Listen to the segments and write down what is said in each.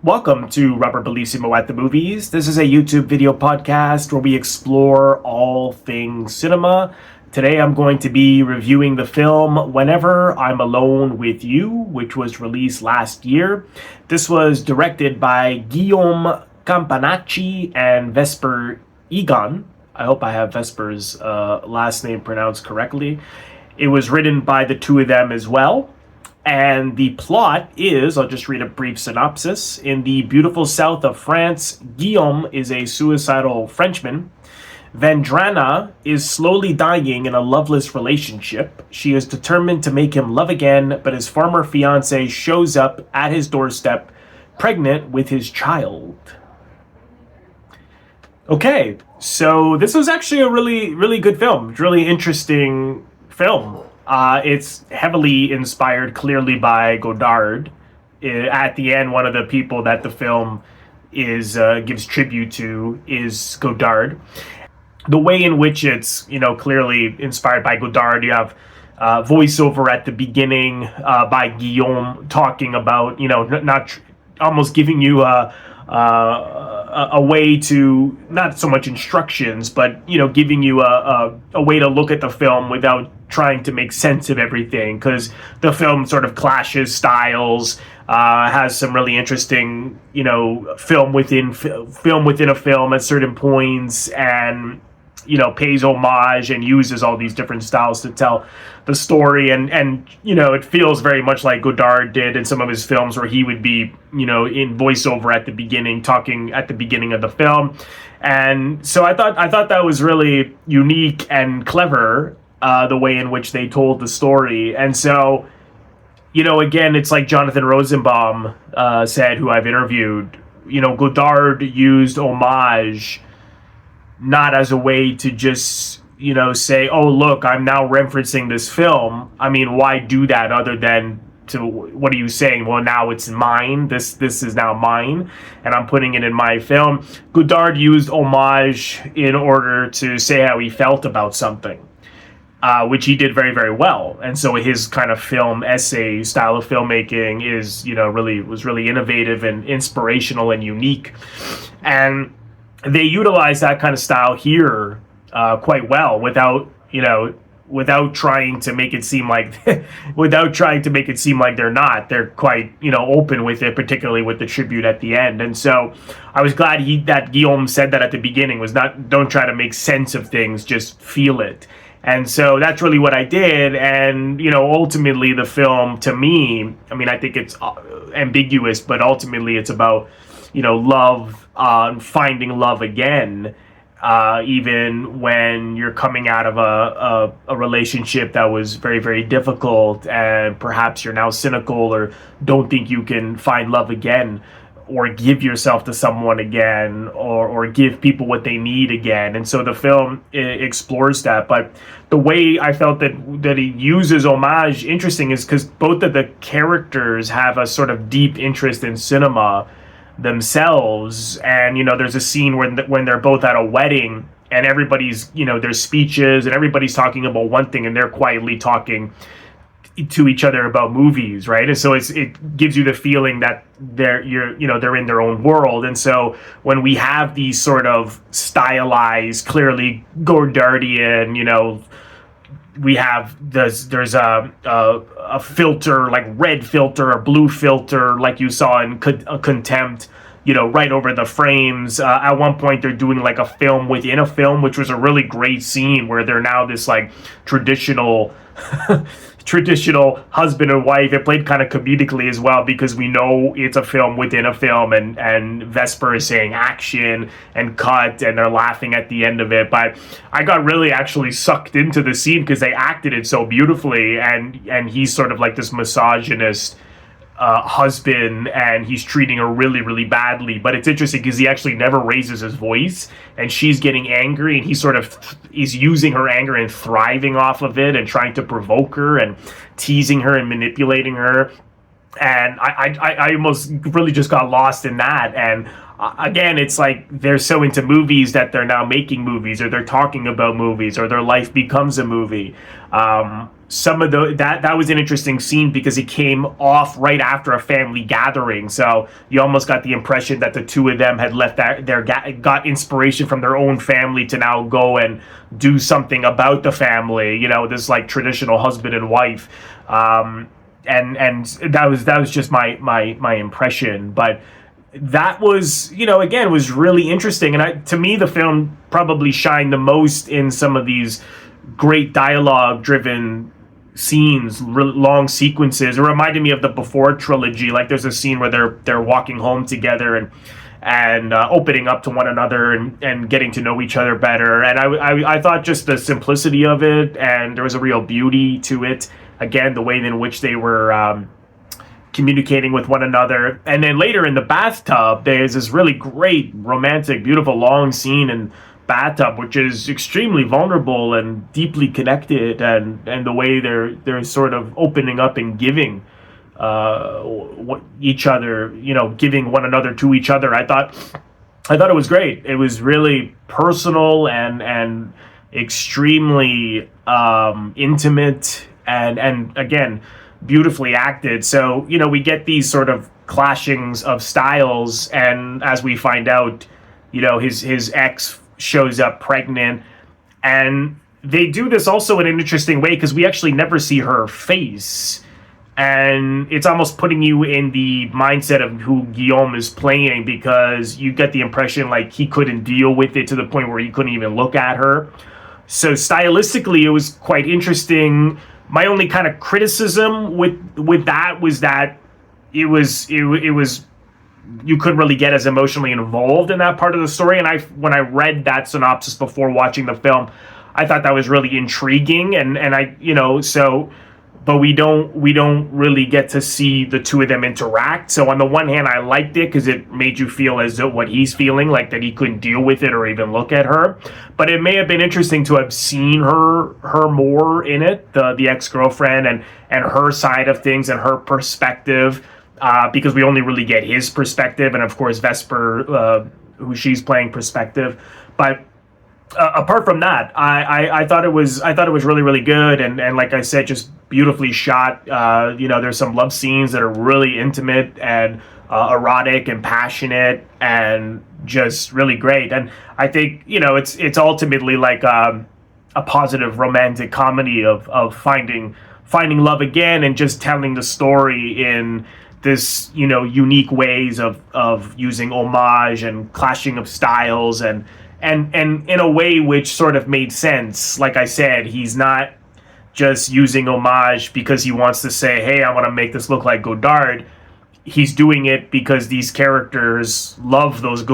Welcome to Rubber Bellissimo at the Movies. This is a YouTube video podcast where we explore all things cinema. Today I'm going to be reviewing the film Whenever I'm Alone with You, which was released last year. This was directed by Guillaume Campanacci and Vesper Egon. I hope I have Vesper's last name pronounced correctly. It was written by the two of them as well. And the plot is, I'll just read a brief synopsis. In the beautiful south of France, Guillaume is a suicidal Frenchman. Vendrana is slowly dying in a loveless relationship. She is determined to make him love again, but his former fiancée shows up at his doorstep, pregnant with his child. Okay, so this was actually a really good film. Really interesting film. It's heavily inspired clearly by Godard. At the end, one of the people that the film is gives tribute to is Godard. The way in which it's, clearly inspired by Godard, you have voiceover at the beginning by Guillaume talking about, not almost giving you a way to, not so much instructions, but giving you a way to look at the film without trying to make sense of everything, because the film sort of clashes styles, has some really interesting film within a film at certain points, and pays homage and uses all these different styles to tell the story, and it feels very much like Godard did in some of his films, where he would be in voiceover at the beginning, talking at the beginning of the film. And so I thought that was really unique and clever, the way in which they told the story. And so again, it's like Jonathan Rosenbaum said, who I've interviewed, Godard used homage not as a way to just say, oh look, I'm now referencing this film. I mean, why do that other than to, what are you saying? Well, now it's mine. This is now mine, and I'm putting it in my film. Godard used homage in order to say how he felt about something, which he did very, very well. And so his kind of film essay style of filmmaking is, was really innovative and inspirational and unique. And they utilize that kind of style here quite well, without trying to make it seem like they're not. They're quite open with it, particularly with the tribute at the end. And so I was glad that Guillaume said that at the beginning, was not, don't try to make sense of things, just feel it. And so that's really what I did. And ultimately the film, to me, I mean, I think it's ambiguous, but ultimately it's about love, finding love again, even when you're coming out of a relationship that was very, very difficult, and perhaps you're now cynical or don't think you can find love again, or give yourself to someone again, or give people what they need again. And so the film explores that. But the way I felt that he uses homage, interesting, is because both of the characters have a sort of deep interest in cinema themselves. And there's a scene when they're both at a wedding, and everybody's there's speeches, and everybody's talking about one thing, and they're quietly talking to each other about movies, right? And so it gives you the feeling that they're in their own world. And so when we have these sort of stylized, clearly Godardian, we have there's a filter, like red filter or blue filter, like you saw in Contempt, right over the frames. At one point they're doing like a film within a film, which was a really great scene, where they're now this like traditional husband and wife. It played kind of comedically as well, because we know it's a film within a film, and Vesper is saying action and cut, and they're laughing at the end of it. But I got really actually sucked into the scene because they acted it so beautifully, and he's sort of like this misogynist husband, and he's treating her really, really badly. But it's interesting because he actually never raises his voice, and she's getting angry, and he sort of is using her anger and thriving off of it, and trying to provoke her and teasing her and manipulating her. And I almost really just got lost in that. And again, it's like they're so into movies that they're now making movies, or they're talking about movies, or their life becomes a movie. Some of that was an interesting scene because it came off right after a family gathering, so you almost got the impression that the two of them had left got inspiration from their own family to now go and do something about the family. You know, this like traditional husband and wife. And that was just my impression, but that was, you know, again, was really interesting. And to me, the film probably shined the most in some of these great dialogue driven scenes, long sequences. It reminded me of the Before trilogy. Like there's a scene where they're walking home together and opening up to one another and getting to know each other better. And I thought just the simplicity of it, and there was a real beauty to it. Again, the way in which they were communicating with one another. And then later in the bathtub, there's this really great, romantic, beautiful, long scene in bathtub, which is extremely vulnerable and deeply connected. And the way they're sort of opening up and giving each other, you know, giving one another to each other. I thought it was great. It was really personal and extremely intimate. And again, beautifully acted. So, you know, we get these sort of clashings of styles, and as we find out, you know, his ex shows up pregnant, and they do this also in an interesting way because we actually never see her face, and it's almost putting you in the mindset of who Guillaume is playing, because you get the impression like he couldn't deal with it to the point where he couldn't even look at her. So stylistically, it was quite interesting. My only kind of criticism with that was that it was you couldn't really get as emotionally involved in that part of the story. And when I read that synopsis before watching the film, I thought that was really intriguing. And I, you know, so, but we don't really get to see the two of them interact. So on the one hand, I liked it because it made you feel as though what he's feeling, like that he couldn't deal with it or even look at her. But it may have been interesting to have seen her more in it, the ex-girlfriend and her side of things and her perspective, because we only really get his perspective, and of course Vesper, who she's playing, perspective. But apart from that, I thought it was really, really good, and like I said, just beautifully shot. You know, there's some love scenes that are really intimate and erotic and passionate and just really great. And I think, you know, it's ultimately like a positive romantic comedy of finding love again and just telling the story in this, you know, unique ways of using homage and clashing of styles and in a way which sort of made sense. Like I said, he's not just using homage because he wants to say, hey, I want to make this look like Godard. He's doing it because these characters love those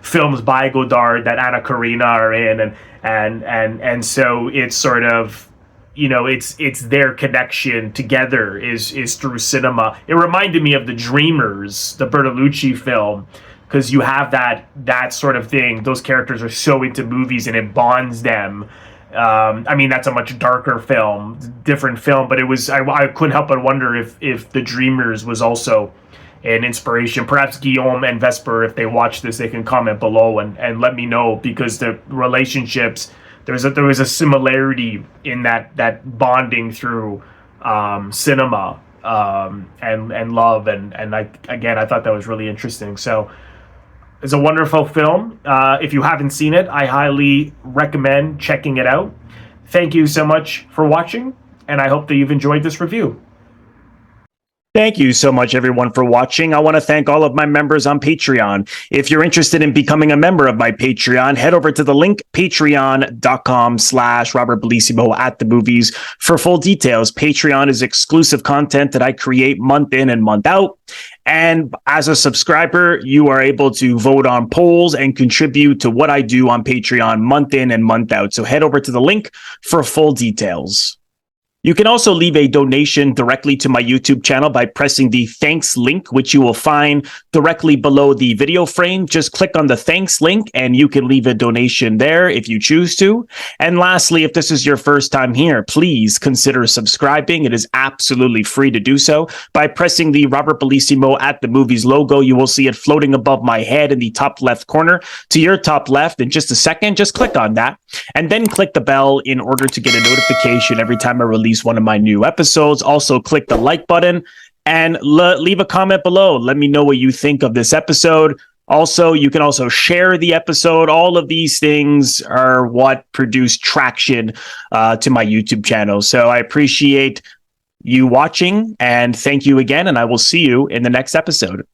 films by Godard that Anna Karina are in, and so it's sort of, you know, it's their connection together is through cinema. It reminded me of The Dreamers, the Bertolucci film, because you have that sort of thing. Those characters are so into movies and it bonds them. I mean, that's a much darker film, different film, but it was, I couldn't help but wonder if The Dreamers was also an inspiration. Perhaps Guillaume and Vesper, if they watch this, they can comment below and let me know, because the relationships, there was a similarity in that bonding through cinema and love, and I thought that was really interesting. So it's a wonderful film. If you haven't seen it, I highly recommend checking it out. Thank you so much for watching, and I hope that you've enjoyed this review. Thank you so much, everyone, for watching. I want to thank all of my members on Patreon. If you're interested in becoming a member of my Patreon, head over to the link, patreon.com/Robert Bellissimo at the movies for full details. Patreon is exclusive content that I create month in and month out. And as a subscriber, you are able to vote on polls and contribute to what I do on Patreon month in and month out. So head over to the link for full details. You can also leave a donation directly to my YouTube channel by pressing the thanks link, which you will find directly below the video frame. Just click on the thanks link and you can leave a donation there if you choose to. And lastly, if this is your first time here, please consider subscribing. It is absolutely free to do so. By pressing the Robert Bellissimo at the Movies logo, you will see it floating above my head in the top left corner. To your top left, in just a second, just click on that and then click the bell in order to get a notification every time I release one of my new episodes. Also, click the like button and leave a comment below. Let me know what you think of this episode. Also, you can also share the episode. All of these things are what produce traction to my YouTube channel. So I appreciate you watching and thank you again. And I will see you in the next episode.